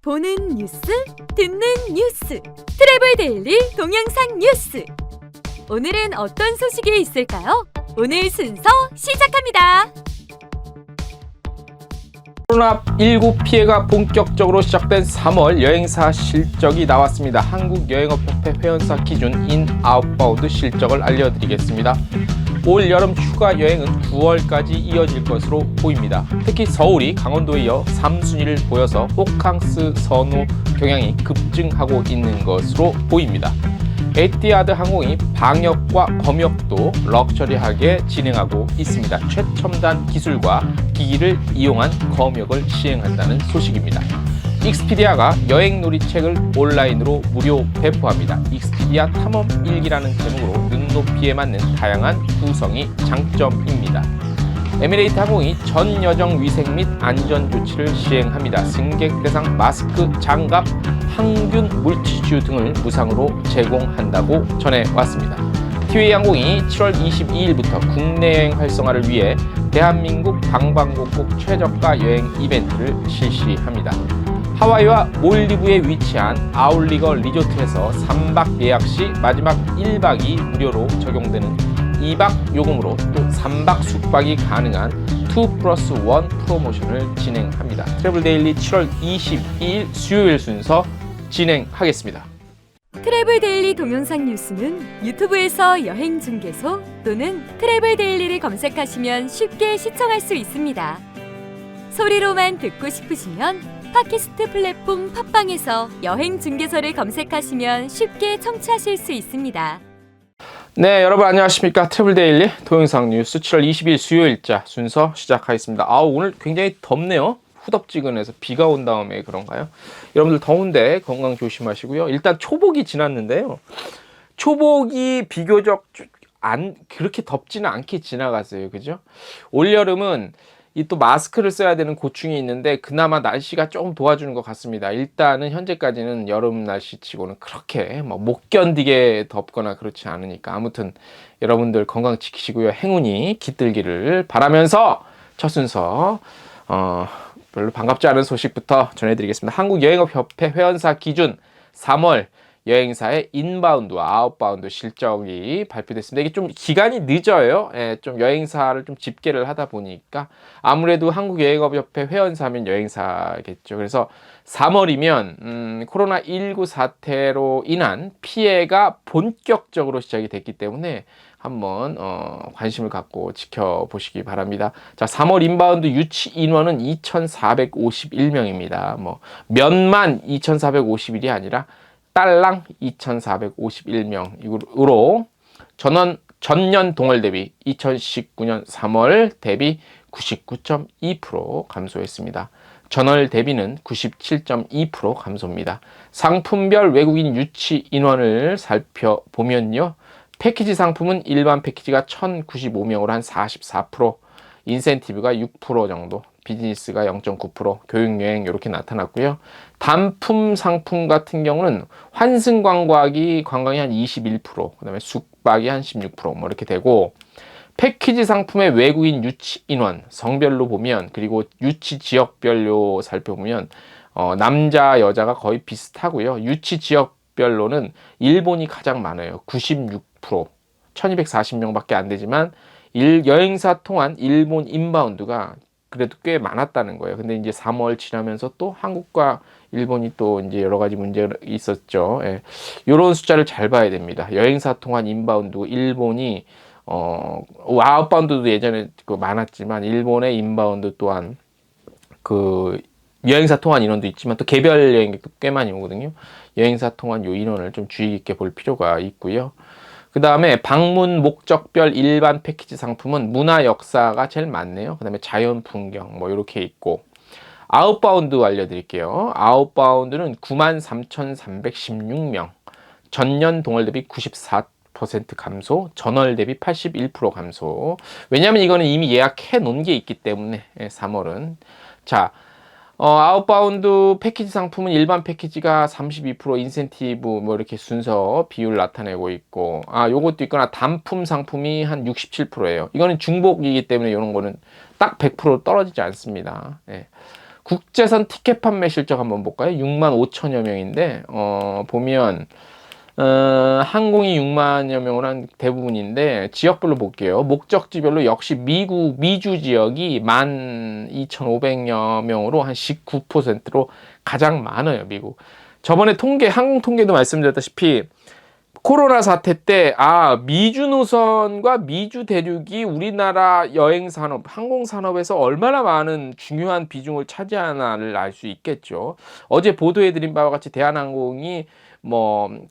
보는 뉴스, 듣는 뉴스, 트래블 데일리 동영상 뉴스. 오늘은 어떤 소식이 있을까요? 오늘 순서 시작합니다. 코로나19 피해가 본격적으로 시작된 3월 여행사 실적이 나왔습니다. 한국여행업협회 회원사 기준 인아웃바운드 실적을 알려드리겠습니다. 올 여름 휴가 여행은 9월까지 이어질 것으로 보입니다. 특히 서울이 강원도에 이어 3순위를 보여서 호캉스 선호 경향이 급증하고 있는 것으로 보입니다. 에티하드 항공이 방역과 검역도 럭셔리하게 진행하고 있습니다. 최첨단 기술과 기기를 이용한 검역을 시행한다는 소식입니다. 익스피디아가 여행 놀이책을 온라인으로 무료 배포합니다. 익스피디아 탐험 일기라는 제목으로 눈높이에 맞는 다양한 구성이 장점입니다. 에미레이트 항공이 전 여정 위생 및 안전 조치를 시행합니다. 승객 대상 마스크, 장갑, 항균 물티슈 등을 무상으로 제공한다고 전해왔습니다. 티웨이 항공이 7월 22일부터 국내 여행 활성화를 위해 대한민국 방방곡곡 최저가 여행 이벤트를 실시합니다. 하와이와 몰디브에 위치한 아울리거 리조트에서 3박 예약 시 마지막 1박이 무료로 적용되는 2박 요금으로 또 3박 숙박이 가능한 2+1 프로모션을 진행합니다. 트래블 데일리 7월 22일 수요일 순서 진행하겠습니다. 트래블 데일리 동영상 뉴스는 유튜브에서 여행 중개소 또는 트래블 데일리를 검색하시면 쉽게 시청할 수 있습니다. 소리로만 듣고 싶으시면 팟캐스트 플랫폼 팟빵에서 여행 중개소를 검색하시면 쉽게 청취하실 수 있습니다. 네, 여러분 안녕하십니까. 트래블 데일리 동영상 뉴스 7월 20일 수요일자 순서 시작하겠습니다. 오늘 굉장히 덥네요. 후덥지근해서 비가 온 다음에 그런가요? 여러분들 더운데 건강 조심하시고요. 일단 초복이 지났는데요. 초복이 비교적 그렇게 덥지는 않게 지나갔어요. 그죠? 올여름은 이 또 마스크를 써야 되는 고충이 있는데 그나마 날씨가 조금 도와주는 것 같습니다. 일단은 현재까지는 여름 날씨치고는 그렇게 못 견디게 덥거나 그렇지 않으니까 아무튼 여러분들 건강 지키시고요. 행운이 깃들기를 바라면서 첫 순서 별로 반갑지 않은 소식부터 전해드리겠습니다. 한국여행업협회 회원사 기준 3월 여행사의 인바운드와 아웃바운드 실적이 발표됐습니다. 이게 좀 기간이 늦어요. 좀 여행사를 좀 집계를 하다 보니까 아무래도 한국여행업협회 회원사면 여행사겠죠. 그래서 3월이면 코로나19 사태로 인한 피해가 본격적으로 시작이 됐기 때문에 한번 관심을 갖고 지켜보시기 바랍니다. 자, 3월 인바운드 유치 인원은 2,451명입니다. 면만 2,451이 아니라 딸랑 2,451명으로 전년 동월 대비 2019년 3월 대비 99.2% 감소했습니다. 전월 대비는 97.2% 감소입니다. 상품별 외국인 유치 인원을 살펴보면요. 패키지 상품은 일반 패키지가 1,095명으로 한 44%, 인센티브가 6% 정도, 비즈니스가 0.9%, 교육여행 이렇게 나타났고요. 단품 상품 같은 경우는 환승 관광이 한 21%, 그 다음에 숙박이 한 16% 이렇게 되고, 패키지 상품의 외국인 유치 인원 성별로 보면, 그리고 유치 지역별로 살펴보면 남자 여자가 거의 비슷하고요. 유치 지역별로는 일본이 가장 많아요. 96%, 1240명밖에 안 되지만 여행사 통한 일본 인바운드가 그래도 꽤 많았다는 거예요. 근데 이제 3월 지나면서 또 한국과 일본이 또 이제 여러 가지 문제가 있었죠. 이런 숫자를 잘 봐야 됩니다. 여행사 통한 인바운드, 일본이 아웃바운드도 예전에 많았지만 일본의 인바운드 또한 그 여행사 통한 인원도 있지만 또 개별 여행객도 꽤 많이 오거든요. 여행사 통한 요 인원을 좀 주의 깊게 볼 필요가 있고요. 그 다음에 방문 목적별 일반 패키지 상품은 문화 역사가 제일 많네요. 그 다음에 자연 풍경 이렇게 있고, 아웃바운드 알려드릴게요. 아웃바운드는 93,316명, 전년 동월 대비 94% 감소, 전월 대비 81% 감소. 왜냐하면 이거는 이미 예약해 놓은 게 있기 때문에 3월은. 자, 아웃바운드 패키지 상품은 일반 패키지가 32%, 인센티브 이렇게 순서 비율 나타내고 있고, 요것도 있거나 단품 상품이 한 67%예요. 이거는 중복이기 때문에 이런 거는 딱 100% 떨어지지 않습니다. 국제선 티켓 판매 실적 한번 볼까요? 6만 5천여 명인데 보면 항공이 6만여 명으로 한 대부분인데 지역별로 볼게요. 목적지별로 역시 미주 지역이 12,500여 명으로 한 19%로 가장 많아요, 미국. 저번에 항공 통계도 말씀드렸다시피 코로나 사태 때, 미주 노선과 미주 대륙이 우리나라 여행 산업, 항공 산업에서 얼마나 많은 중요한 비중을 차지하나를 알 수 있겠죠. 어제 보도해드린 바와 같이 대한항공이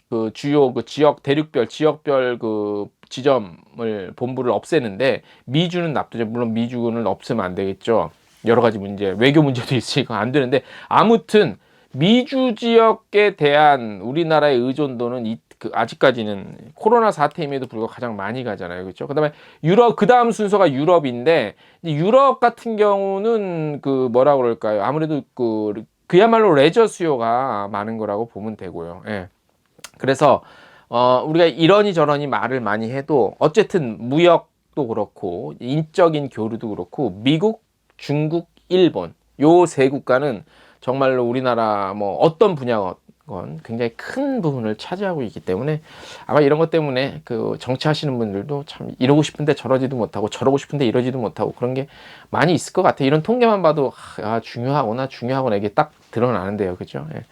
그 주요 지역별 그 지점을 본부를 없애는데 미주는 납두죠. 물론 미주는 없으면 안 되겠죠. 여러 가지 문제, 외교 문제도 있으니까 안 되는데 아무튼 미주 지역에 대한 우리나라의 의존도는 아직까지는 코로나 사태임에도 불구하고 가장 많이 가잖아요. 그렇죠? 그다음에 그 다음 순서가 유럽인데 유럽 같은 경우는 뭐라 그럴까요? 아무래도 그야말로 레저 수요가 많은 거라고 보면 되고요. 예. 그래서 우리가 이러니 저러니 말을 많이 해도 어쨌든 무역도 그렇고 인적인 교류도 그렇고 미국, 중국, 일본 요 세 국가는 정말로 우리나라 어떤 분야건 굉장히 큰 부분을 차지하고 있기 때문에 아마 이런 것 때문에 정치하시는 분들도 참 이러고 싶은데 저러지도 못하고 저러고 싶은데 이러지도 못하고 그런 게 많이 있을 것 같아요. 이런 통계만 봐도 중요하구나 이게 딱 드러나는데요. 그죠? 예.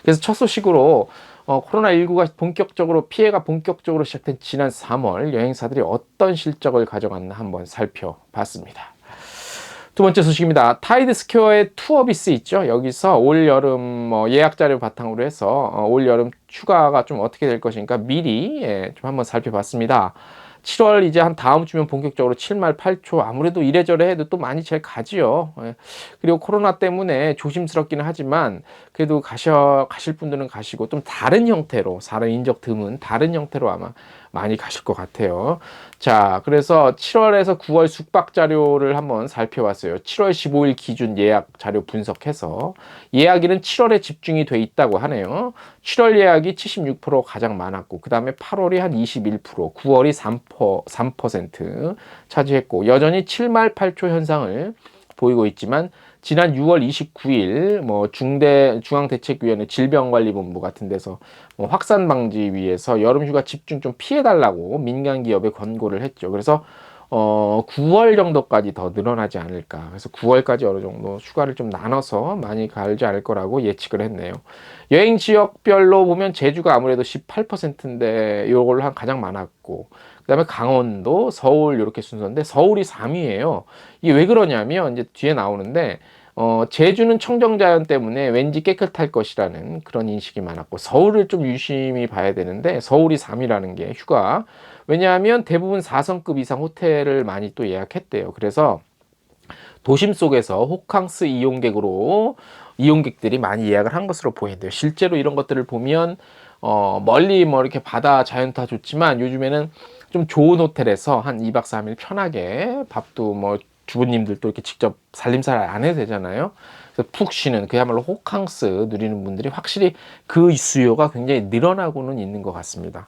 그래서 첫 소식으로 코로나19가 피해가 본격적으로 시작된 지난 3월 여행사들이 어떤 실적을 가져갔나 한번 살펴봤습니다. 두 번째 소식입니다. 타이드 스퀘어의 투어비스 있죠. 여기서 올 여름 예약 자료 바탕으로 해서 올 여름 휴가가 좀 어떻게 될 것인가 미리 좀 한번 살펴봤습니다. 7월 이제 한 다음 주면 본격적으로 7말 8초 아무래도 이래저래 해도 또 많이 잘 가지요. 그리고 코로나 때문에 조심스럽기는 하지만 그래도 가실 분들은 가시고 좀 다른 형태로 사람 인적 드문 다른 형태로 아마 많이 가실 것 같아요. 자, 그래서 7월에서 9월 숙박 자료를 한번 살펴봤어요. 7월 15일 기준 예약 자료 분석해서 예약일은 7월에 집중이 돼 있다고 하네요. 7월 예약이 76% 가장 많았고 그 다음에 8월이 한 21%, 9월이 3% 차지했고 여전히 7말 8초 현상을 보이고 있지만 지난 6월 29일 중앙대책위원회 질병관리본부 같은 데서 확산 방지 위해서 여름휴가 집중 좀 피해달라고 민간 기업에 권고를 했죠. 그래서 9월 정도까지 더 늘어나지 않을까. 그래서 9월까지 어느 정도 휴가를 좀 나눠서 많이 가지 않을 거라고 예측을 했네요. 여행 지역별로 보면 제주가 아무래도 18%인데 이걸로 가장 많았고 그다음에 강원도, 서울 이렇게 순서인데 서울이 3위예요. 이게 왜 그러냐면 이제 뒤에 나오는데 제주는 청정자연 때문에 왠지 깨끗할 것이라는 그런 인식이 많았고 서울을 좀 유심히 봐야 되는데 서울이 3위라는 게 휴가. 왜냐하면 대부분 4성급 이상 호텔을 많이 또 예약했대요. 그래서 도심 속에서 호캉스 이용객들이 많이 예약을 한 것으로 보이는데요. 실제로 이런 것들을 보면 멀리 이렇게 바다 자연도 다 좋지만 요즘에는 좀 좋은 호텔에서 한 2박 3일 편하게 밥도 주부님들도 이렇게 직접 살림살 안 해도 되잖아요. 그래서 푹 쉬는 그야말로 호캉스 누리는 분들이 확실히 그 수요가 굉장히 늘어나고는 있는 것 같습니다.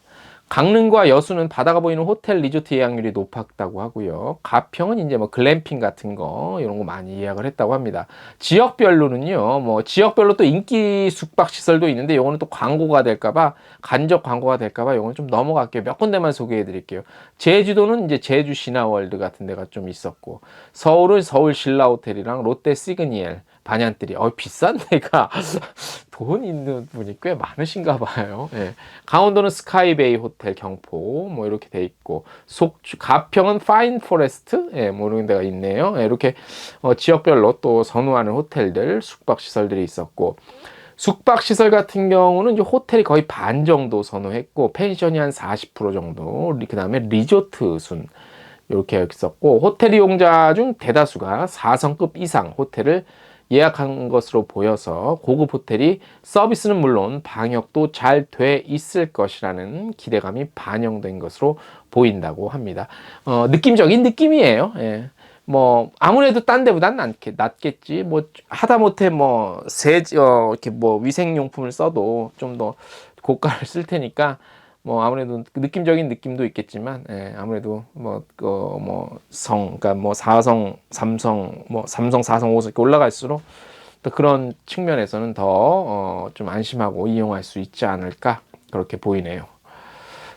강릉과 여수는 바다가 보이는 호텔 리조트 예약률이 높았다고 하고요. 가평은 이제 글램핑 같은 거 이런 거 많이 예약을 했다고 합니다. 지역별로는요. 지역별로 또 인기 숙박 시설도 있는데 요거는 또 광고가 될까봐 간접 광고가 될까봐 요거는 좀 넘어갈게요. 몇 군데만 소개해 드릴게요. 제주도는 이제 제주 신화월드 같은 데가 좀 있었고 서울은 서울 신라호텔이랑 롯데 시그니엘 반얀뜨리 비싼 데가 돈 있는 분이 꽤 많으신가 봐요. 예. 강원도는 스카이베이 호텔 경포 이렇게 돼 있고 가평은 파인 포레스트 이런 데가 있네요. 이렇게 지역별로 또 선호하는 호텔들 숙박 시설들이 있었고 숙박 시설 같은 경우는 이제 호텔이 거의 반 정도 선호했고 펜션이 한 40% 정도 그 다음에 리조트 순 이렇게 있었고 호텔 이용자 중 대다수가 4성급 이상 호텔을 예약한 것으로 보여서 고급 호텔이 서비스는 물론 방역도 잘 돼 있을 것이라는 기대감이 반영된 것으로 보인다고 합니다. 느낌적인 느낌이에요. 예. 아무래도 딴 데보단 낫겠지. 하다못해 이렇게 위생용품을 써도 좀 더 고가를 쓸 테니까 아무래도 느낌적인 느낌도 있겠지만, 아무래도 그러니까 4성, 3성, 삼성 4성, 5성 이렇게 올라갈수록 또 그런 측면에서는 더 좀 안심하고 이용할 수 있지 않을까 그렇게 보이네요.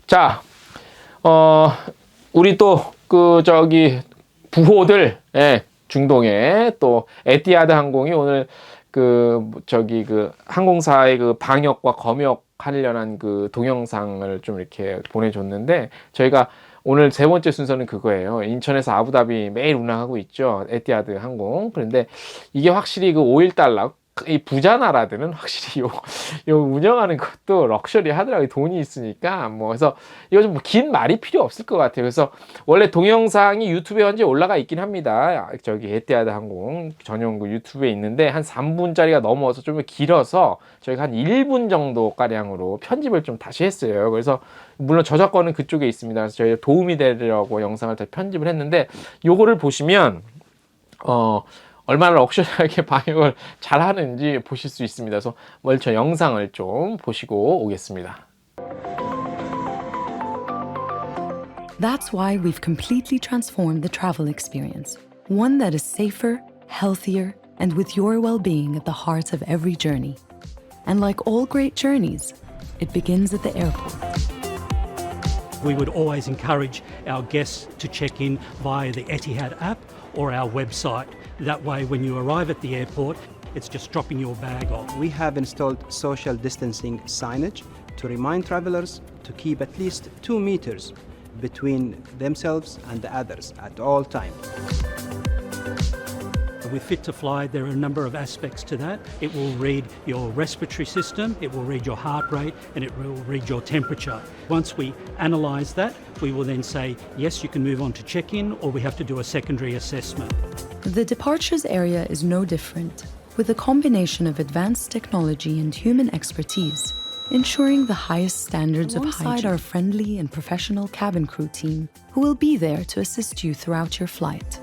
자, 우리 또 부호들, 예, 중동에 또 에티하드 항공이 오늘 항공사의 방역과 검역하려는 동영상을 좀 이렇게 보내줬는데, 저희가 오늘 세 번째 순서는 그거예요. 인천에서 아부다비 매일 운항하고 있죠. 에티하드 항공. 그런데 이게 확실히 5.1달러, 이 부자 나라들은 확실히 요 운영하는 것도 럭셔리 하더라고요. 돈이 있으니까. 그래서 이거 좀 긴 말이 필요 없을 것 같아요. 그래서 원래 동영상이 유튜브에 현재 올라가 있긴 합니다. 에티하드 항공 전용 유튜브에 있는데 한 3분짜리가 넘어서 좀 길어서 저희가 한 1분 정도 가량으로 편집을 좀 다시 했어요. 그래서 물론 저작권은 그쪽에 있습니다. 그래서 저희가 도움이 되려고 영상을 다 편집을 했는데, 요거를 보시면 얼마나 럭셔리하게 방역을 잘 하는지 보실 수 있습니다. 그래서 먼저 영상을 좀 보시고 오겠습니다. That's why we've completely transformed the travel experience. One that is safer, healthier, and with your well-being at the heart of every journey. And like all great journeys, it begins at the airport. We would always encourage our guests to check in via the Etihad app or our website. That way, when you arrive at the airport, it's just dropping your bag off. We have installed social distancing signage to remind travelers to keep at least 2 meters between themselves and the others at all times. With Fit to Fly, there are a number of aspects to that. It will read your respiratory system, it will read your heart rate, and it will read your temperature. Once we analyse that, we will then say, yes, you can move on to check-in, or we have to do a secondary assessment. The departures area is no different, with a combination of advanced technology and human expertise, ensuring the highest standards alongside of hygiene. Our friendly and professional cabin crew team, who will be there to assist you throughout your flight.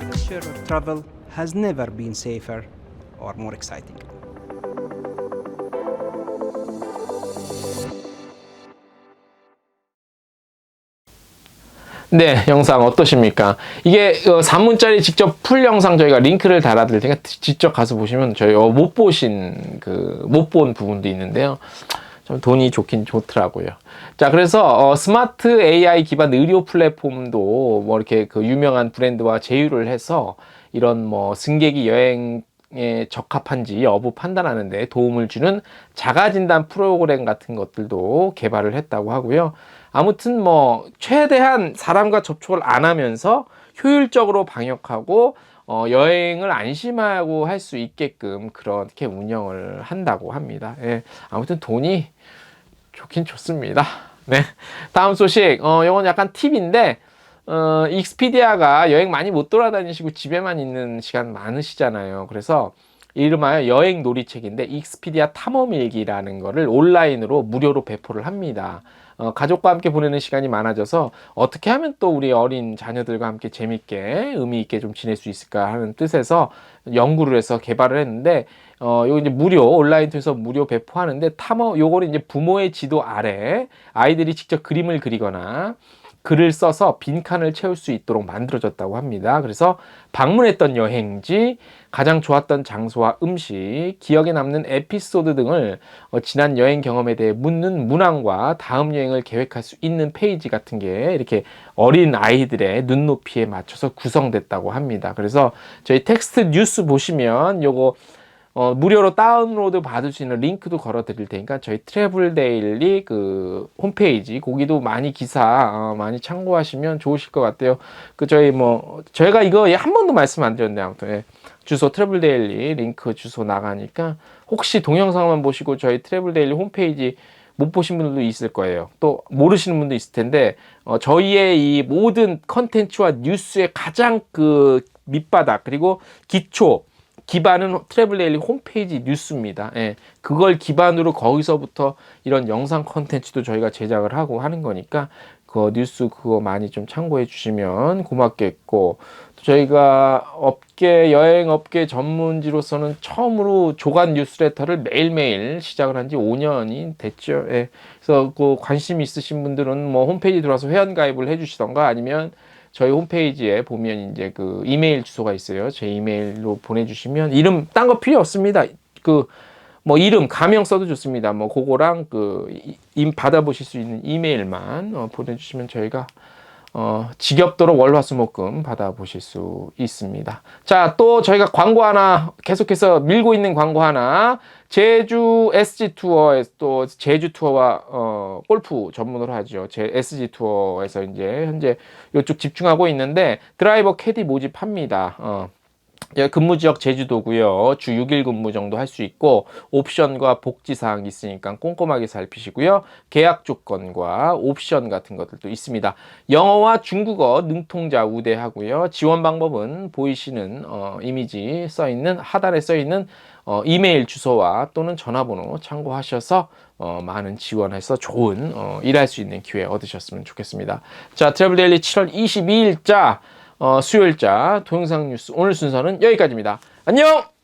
The future of travel has never been safer or more exciting. 네, 영상 어떠십니까? 이게 3분짜리 직접 풀 영상 저희가 링크를 달아드릴 테니까 직접 가서 보시면 저희 못 본 부분도 있는데요. 좀 돈이 좋긴 좋더라고요. 자, 그래서 스마트 AI 기반 의료 플랫폼도 이렇게 유명한 브랜드와 제휴를 해서 이런 승객이 여행에 적합한지 여부 판단하는 데 도움을 주는 자가진단 프로그램 같은 것들도 개발을 했다고 하고요. 아무튼 최대한 사람과 접촉을 안 하면서 효율적으로 방역하고 여행을 안심하고 할 수 있게끔 그렇게 운영을 한다고 합니다. 예, 아무튼 돈이 좋긴 좋습니다. 네, 다음 소식. 이건 약간 팁인데, 익스피디아가 여행 많이 못 돌아다니시고 집에만 있는 시간 많으시잖아요. 그래서 이름하여 여행 놀이책인데 익스피디아 탐험일기라는 거를 온라인으로 무료로 배포를 합니다. 가족과 함께 보내는 시간이 많아져서 어떻게 하면 또 우리 어린 자녀들과 함께 재밌게 의미 있게 좀 지낼 수 있을까 하는 뜻에서 연구를 해서 개발을 했는데, 요거 이제 온라인 통해서 무료 배포하는데, 요거를 이제 부모의 지도 아래 아이들이 직접 그림을 그리거나 글을 써서 빈칸을 채울 수 있도록 만들어졌다고 합니다. 그래서 방문했던 여행지, 가장 좋았던 장소와 음식, 기억에 남는 에피소드 등을 지난 여행 경험에 대해 묻는 문항과 다음 여행을 계획할 수 있는 페이지 같은 게 이렇게 어린 아이들의 눈높이에 맞춰서 구성됐다고 합니다. 그래서 저희 텍스트 뉴스 보시면 요거 무료로 다운로드 받을 수 있는 링크도 걸어 드릴 테니까 저희 트래블 데일리 홈페이지 거기도 많이 기사 많이 참고하시면 좋으실 것 같아요. 저희가 이거 한 번도 말씀 안 드렸는데, 아무튼 주소 트래블 데일리 링크 주소 나가니까 혹시 동영상만 보시고 저희 트래블 데일리 홈페이지 못 보신 분들도 있을 거예요. 또 모르시는 분도 있을 텐데, 저희의 이 모든 컨텐츠와 뉴스의 가장 밑바닥 그리고 기반은 트래블 데일리 홈페이지 뉴스입니다. 예, 그걸 기반으로 거기서부터 이런 영상 컨텐츠도 저희가 제작을 하고 하는 거니까 그 뉴스 그거 많이 좀 참고해 주시면 고맙겠고, 저희가 여행 업계 전문지로서는 처음으로 조간 뉴스레터를 매일매일 시작을 한 지 5년이 됐죠. 예, 그래서 관심 있으신 분들은 홈페이지 들어와서 회원 가입을 해 주시던가 아니면 저희 홈페이지에 보면 이제 그 이메일 주소가 있어요. 제 이메일로 보내주시면 이름 딴 거 필요 없습니다. 그 뭐 이름 가명 써도 좋습니다. 뭐 그거랑 그 받아보실 수 있는 이메일만 보내주시면 저희가 지겹도록 월화수목금 받아보실 수 있습니다. 자, 또 저희가 광고 하나 계속해서 밀고 있는 광고 하나, 제주 SG 투어에서 또 제주 투어와 골프 전문으로 하죠. 제 SG 투어에서 이제 현재 이쪽 집중하고 있는데 드라이버 캐디 모집합니다. 근무 지역 제주도고요. 주 6일 근무 정도 할 수 있고 옵션과 복지 사항이 있으니까 꼼꼼하게 살피시고요. 계약 조건과 옵션 같은 것들도 있습니다. 영어와 중국어 능통자 우대하고요. 지원 방법은 보이시는 이미지 써 있는 하단에 써 있는 이메일 주소와 또는 전화번호 참고하셔서 많은 지원해서 좋은 일할 수 있는 기회 얻으셨으면 좋겠습니다. 자, 트래블 데일리 7월 22일자 수요일자 동영상 뉴스 오늘 순서는 여기까지입니다. 안녕!